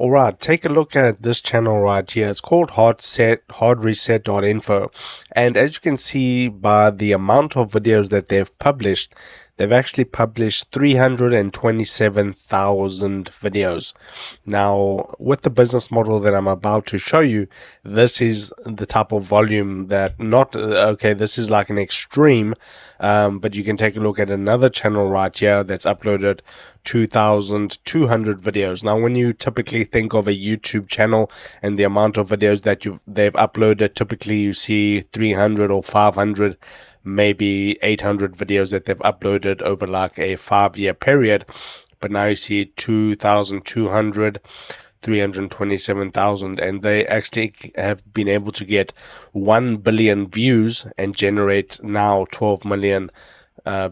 All right, take a look at this channel right here. It's called hardreset.info. And as you can see by the amount of videos that they've published, they've actually published 327,000 videos. Now, with the business model that I'm about to show you, this is the type of volume that this is like an extreme, but you can take a look at another channel right here that's uploaded 2,200 videos. Now, when you typically think of a YouTube channel and the amount of videos that they've uploaded, typically you see 300 or 500, maybe 800 videos that they've uploaded over like a 5-year period. But now you see 2,200, 327,000, and they actually have been able to get 1 billion views and generate now 12 million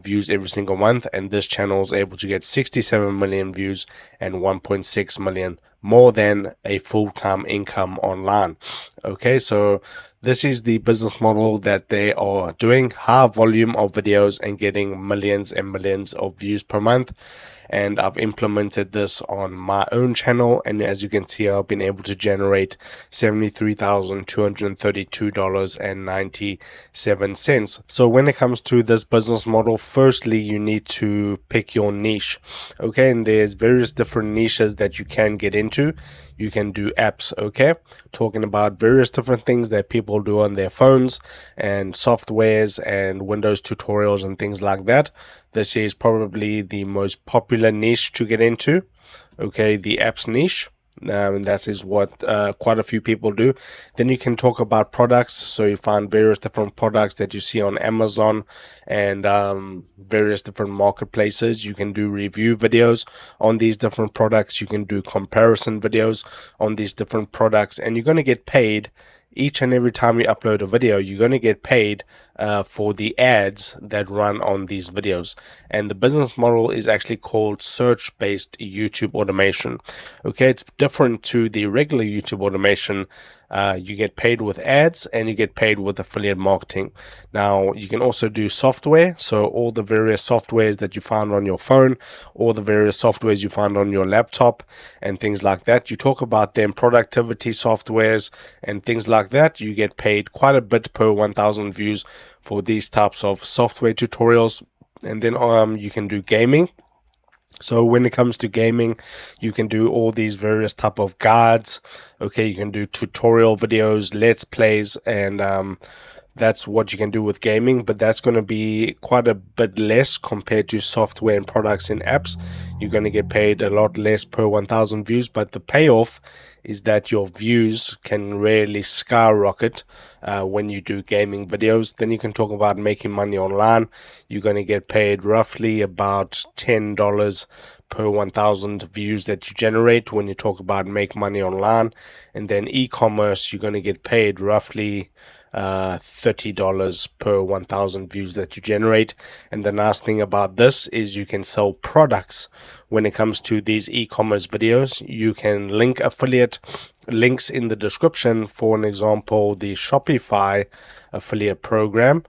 views every single month. And this channel is able to get 67 million views and 1.6 million, more than a full-time income online. Okay, so this is the business model that they are doing: high volume of videos and getting millions and millions of views per month. And I've implemented this on my own channel, and as you can see, I've been able to generate $73,232.97. So when it comes to this business model, firstly you need to pick your niche. Okay, and there's various different niches that you can get into. You can do apps, okay, talking about various different things that people do on their phones and softwares and Windows tutorials and things like that. This is probably the most popular niche to get into, okay, the apps niche. And that is what quite a few people do. Then you can talk about products. So you find various different products that you see on Amazon and various different marketplaces. You can do review videos on these different products. You can do comparison videos on these different products, and you're going to get paid each and every time you upload a video. You're going to get paid for the ads that run on these videos. And the business model is actually called search-based YouTube automation. Okay, it's different to the regular YouTube automation. You get paid with ads and you get paid with affiliate marketing. Now, you can also do software. So all the various softwares that you find on your phone, all the various softwares you find on your laptop and things like that, you talk about them, productivity softwares and things like that. You get paid quite a bit per 1,000 views for these types of software tutorials. And then you can do gaming. So when it comes to gaming, you can do all these various type of guides. Okay, you can do tutorial videos, let's plays, and that's what you can do with gaming. But that's going to be quite a bit less compared to software and products and apps. You're going to get paid a lot less per 1,000 views, but the payoff is that your views can really skyrocket when you do gaming videos. Then you can talk about making money online. You're going to get paid roughly about $10 per 1,000 views that you generate when you talk about make money online. And then e-commerce, you're going to get paid roughly $30 per 1,000 views that you generate. And the nice thing about this is you can sell products. When it comes to these e-commerce videos, you can link affiliate links in the description. For an example, the Shopify affiliate program.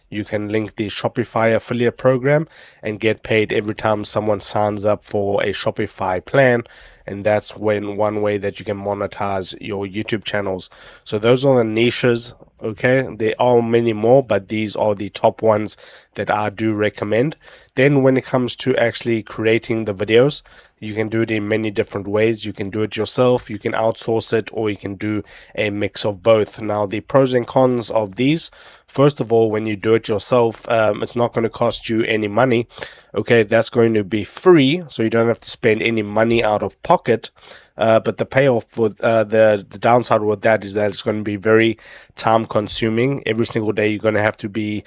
You can link the Shopify affiliate program and get paid every time someone signs up for a Shopify plan. And that's one way that you can monetize your YouTube channels. So those are the niches. Okay, there are many more, but these are the top ones that I do recommend. Then when it comes to actually creating the videos, you can do it in many different ways. You can do it yourself, you can outsource it, or you can do a mix of both. Now, the pros and cons of these: first of all, when you do it yourself, it's not going to cost you any money. Okay, that's going to be free, so you don't have to spend any money out of pocket. But the payoff with the downside with that is that it's going to be very time consuming. Every single day you're going to have to be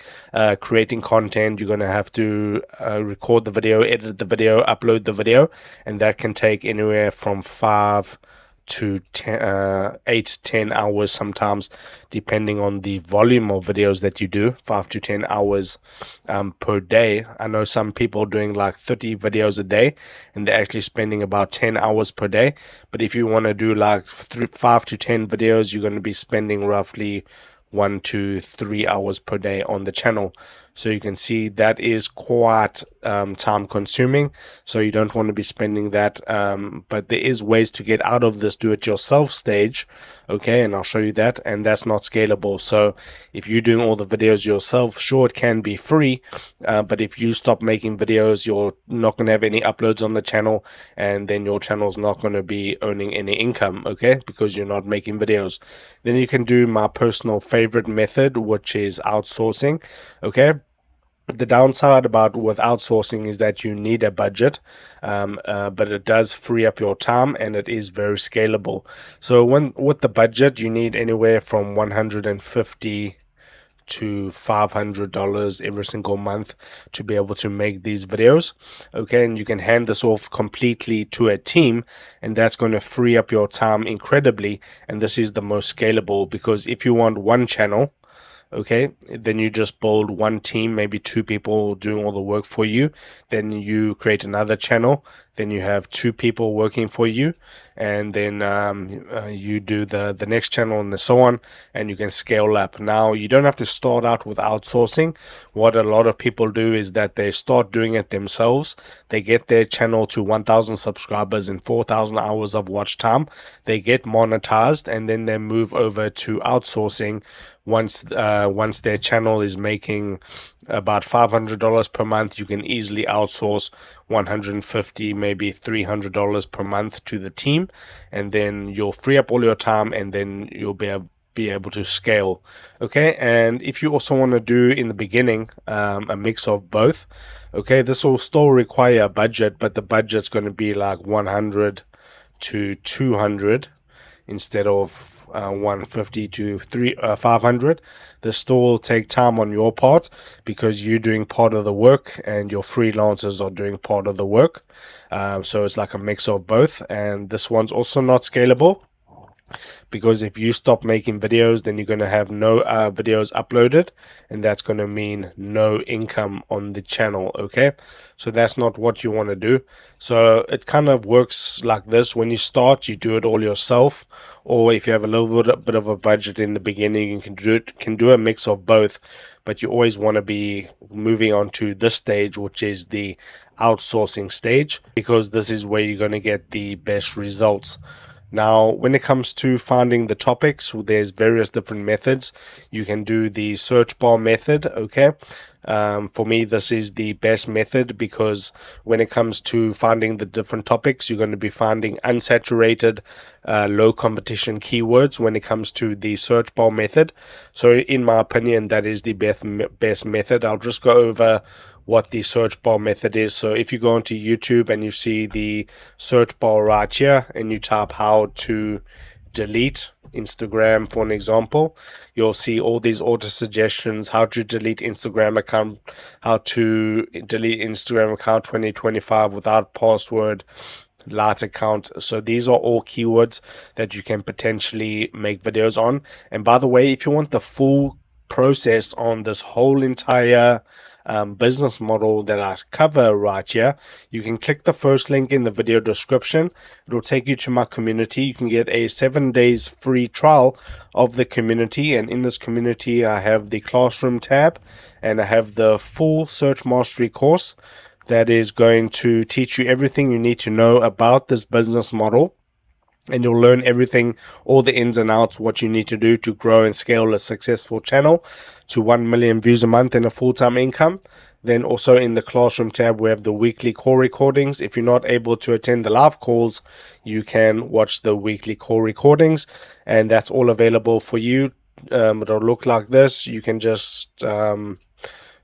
creating content. You're going to have to record the video, edit the video, upload the video, and that can take anywhere from 5 to 8-10 hours sometimes, depending on the volume of videos that you do. 5 to 10 hours per day. I know some people doing like 30 videos a day and they're actually spending about 10 hours per day. But if you want to do like 5 to 10 videos, you're going to be spending roughly 1 to 3 hours per day on the channel. So you can see that is quite time consuming, so you don't want to be spending that, but there is ways to get out of this do-it-yourself stage, okay, and I'll show you that, and that's not scalable. So if you're doing all the videos yourself, sure, it can be free, but if you stop making videos, you're not going to have any uploads on the channel, and then your channel's not going to be earning any income, okay, because you're not making videos. Then you can do my personal favorite method, which is outsourcing, okay. The downside about with outsourcing is that you need a budget, but it does free up your time, and it is very scalable. So with the budget, you need anywhere from 150 to $500 every single month to be able to make these videos, okay. And you can hand this off completely to a team, and that's going to free up your time incredibly. And this is the most scalable, because if you want one channel, okay, then you just build one team, maybe 2 people doing all the work for you. Then you create another channel, then you have 2 people working for you, and then you do the next channel and so on, and you can scale up. Now you don't have to start out with outsourcing. What a lot of people do is that they start doing it themselves. They get their channel to 1,000 subscribers and 4,000 hours of watch time. They get monetized, and then they move over to outsourcing once their channel is making about $500 per month. You can easily outsource $150, maybe $300 per month to the team, and then you'll free up all your time, and then you'll be able to scale, okay. And if you also want to do in the beginning a mix of both, okay, this will still require a budget, but the budget's going to be like 100 to 200 instead of 150 to 500. This still will take time on your part, because you're doing part of the work and your freelancers are doing part of the work. So it's like a mix of both, and this one's also not scalable, because if you stop making videos, then you're going to have no videos uploaded, and that's going to mean no income on the channel, okay. So that's not what you want to do. So it kind of works like this: when you start, you do it all yourself, or if you have a little bit of a budget in the beginning, you can do a mix of both. But you always want to be moving on to this stage, which is the outsourcing stage, because this is where you're going to get the best results. Now, when it comes to finding the topics, there's various different methods. You can do the search bar method, okay. For me, this is the best method, because when it comes to finding the different topics, you're going to be finding unsaturated, low competition keywords when it comes to the search bar method. So in my opinion, that is the best method. I'll just go over what the search bar method is. So if you go onto YouTube and you see the search bar right here, and you type how to delete Instagram, for an example, you'll see all these auto suggestions: how to delete Instagram account, how to delete Instagram account 2025 without password, light account. So these are all keywords that you can potentially make videos on. And by the way, if you want the full process on this whole entire business model that I cover right here, you can click the first link in the video description. It'll take you to my community. You can get a 7 days free trial of the community, and in this community I have the classroom tab, and I have the full search mastery course that is going to teach you everything you need to know about this business model. And you'll learn everything, all the ins and outs, what you need to do to grow and scale a successful channel to 1 million views a month and a full-time income. Then also in the classroom tab, we have the weekly call recordings. If you're not able to attend the live calls, you can watch the weekly call recordings, and that's all available for you. It'll look like this. You can just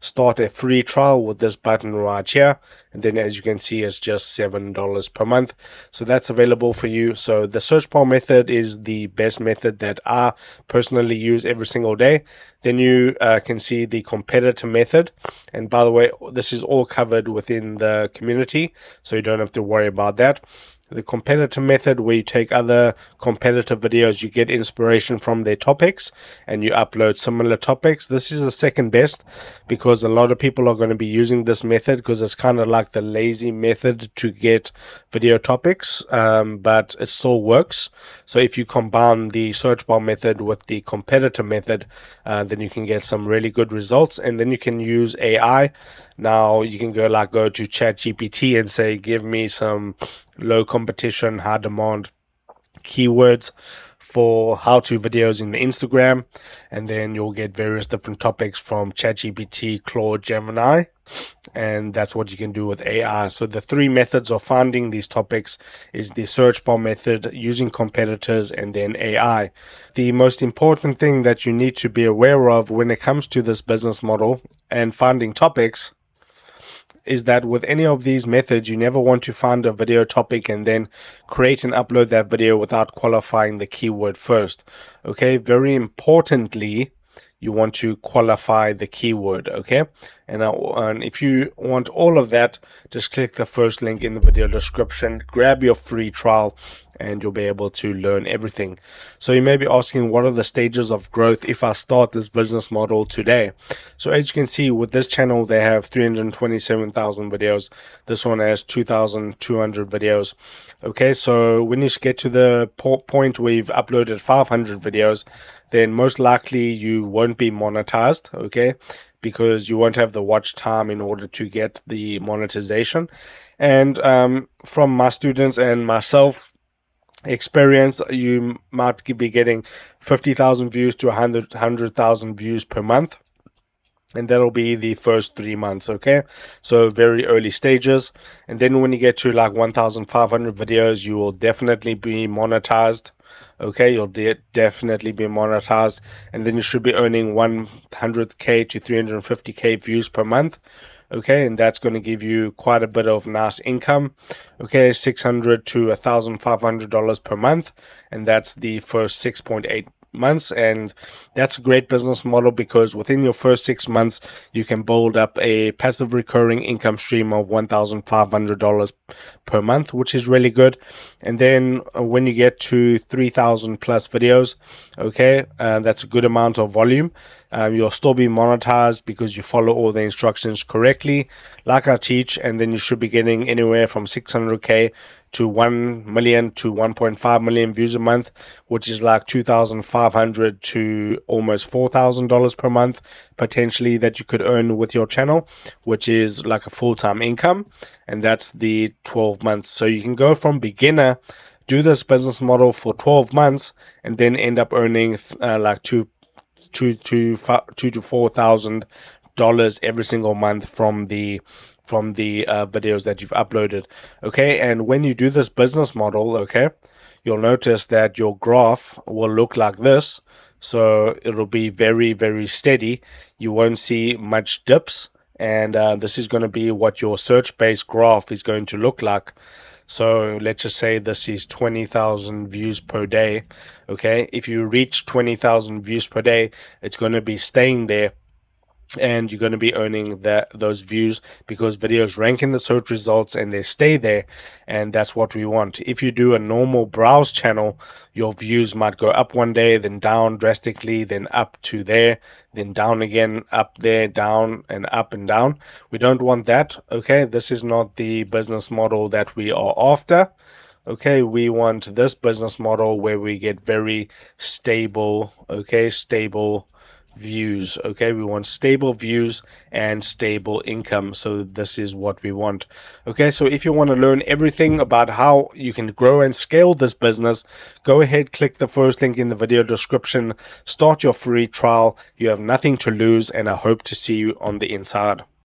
start a free trial with this button right here, and then as you can see, it's just $7 per month. So that's available for you. So the search bar method is the best method that I personally use every single day. Then you can see the competitor method, and by the way, this is all covered within the community, so you don't have to worry about that. The competitor method, where you take other competitor videos, you get inspiration from their topics and you upload similar topics. This is the second best because a lot of people are going to be using this method because it's kind of like the lazy method to get video topics, but it still works. So if you combine the search bar method with the competitor method, then you can get some really good results. And then you can use AI. Now you can go to ChatGPT and say, give me some low competition, high demand keywords for how-to videos in the Instagram, and then you'll get various different topics from ChatGPT, Claude, Gemini, and that's what you can do with AI. So the three methods of finding these topics is the search bar method, using competitors, and then AI. The most important thing that you need to be aware of when it comes to this business model and finding topics is that with any of these methods, you never want to find a video topic and then create and upload that video without qualifying the keyword first. Okay, very importantly, you want to qualify the keyword. Okay, and if you want all of that, just click the first link in the video description, grab your free trial, and you'll be able to learn everything. So you may be asking, what are the stages of growth if I start this business model today? So as you can see, with this channel, they have 327,000 videos. This one has 2,200 videos. Okay, so when you get to the point where you've uploaded 500 videos, then most likely you won't be monetized. Okay, because you won't have the watch time in order to get the monetization. And from my students and myself experience, you might be getting 50,000 views to 100,000 views per month, and that'll be the first 3 months. Okay, so very early stages. And then when you get to 1,500 videos, you will definitely be monetized. Okay, you'll definitely be monetized, and then you should be earning 100k to 350k views per month. Okay, and that's going to give you quite a bit of nice income. Okay, $600 to $1,500 per month, and that's the first 6.8 months. And that's a great business model because within your first 6 months you can build up a passive recurring income stream of $1,500 per month, which is really good. And then when you get to 3,000 plus videos, okay, that's a good amount of volume. You'll still be monetized because you follow all the instructions correctly, like I teach, and then you should be getting anywhere from 600k to 1 million to 1.5 million views a month, which is like $2,500 to almost $4,000 per month potentially that you could earn with your channel, which is like a full-time income, and that's the 12 months. So you can go from beginner, do this business model for 12 months, and then end up earning like $2,000 to $4,000 every single month from the videos that you've uploaded. Okay, and when you do this business model, okay, you'll notice that your graph will look like this. So it'll be very, very steady. You won't see much dips, and this is going to be what your search-based graph is going to look like. So let's just say this is 20,000 views per day. Okay, if you reach 20,000 views per day, it's going to be staying there, and you're going to be earning those views because videos rank in the search results and they stay there, and that's what we want. If you do a normal browse channel, your views might go up one day, then down drastically, then up to there, then down again, up there, down, and up and down. We don't want that. Okay, this is not the business model that we are after. Okay, we want this business model where we get very stable, okay, stable views. Okay, we want stable views and stable income. So this is what we want. Okay, so if you want to learn everything about how you can grow and scale this business, go ahead, click the first link in the video description, start your free trial. You have nothing to lose, and I hope to see you on the inside.